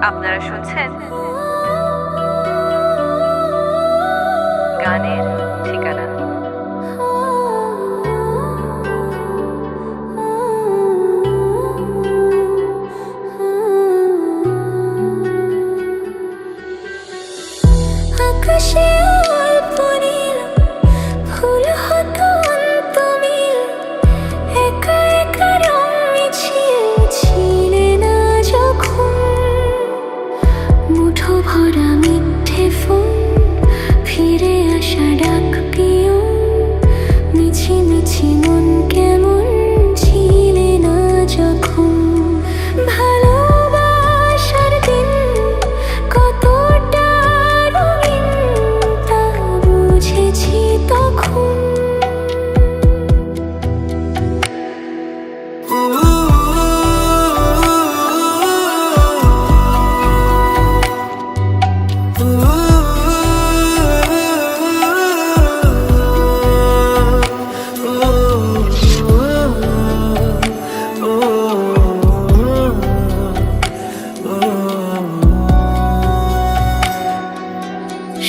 আপনারা শুনছেন গানের ঠিকানা। আকাশে অল্প নীল ফুল হতো অন্ত মিল, একা একা রং মিছিল ছিলে না যখন মুঠো ভরা মিঠে ফুল ফিরে আসা ডাক পিও মিছি মিছি মন কেমন ছিলে না যখন ভালোবাসার দিন কতটা রঙিন তা বুঝেছি তখন।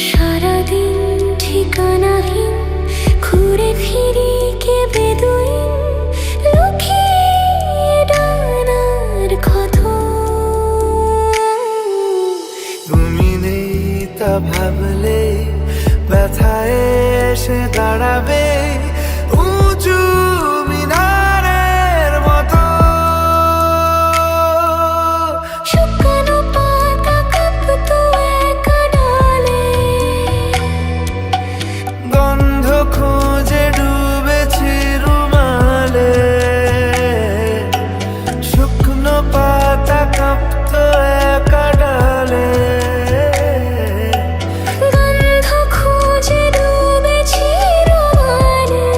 সারাদিন ঠিকানাহীন ঘুরে ফিরি কে বেদুইন লুকিয়ে ডানার ক্ষত। তুমি নেই তা ভাবলে ব্যথায় এসে দাঁড়াবে উঁচু মিনারের মতো। শুকানো পাতা কাঁপতো একা ডালে, গন্ধ খোঁজে ডুবেছি রুমালে। শুকনো পাতা কাঁপতো একা ডালে। গন্ধ খুঁজে ডুবেছি রোমালে।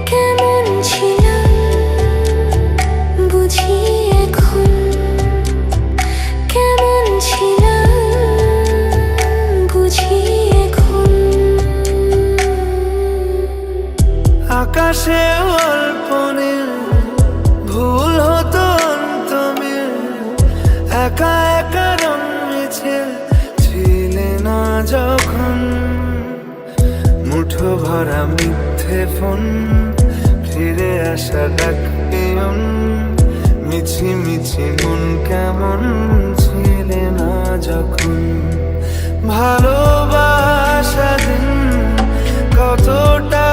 কেমন ছিলাম বুঝি এখন, কেমন ছিলাম বুঝি এখন। আকাশে অল্প নীল ভুল হতো অন্ত মিল, একা একা রং মিছিল ছিলে না যখন মুঠো ভরা মিথ্যে ফোন ফিরে আসা ডাক পিয়ন মিছি মিছি মন কেমন ছিলে না যখন ভালোবাসা দিন কতটা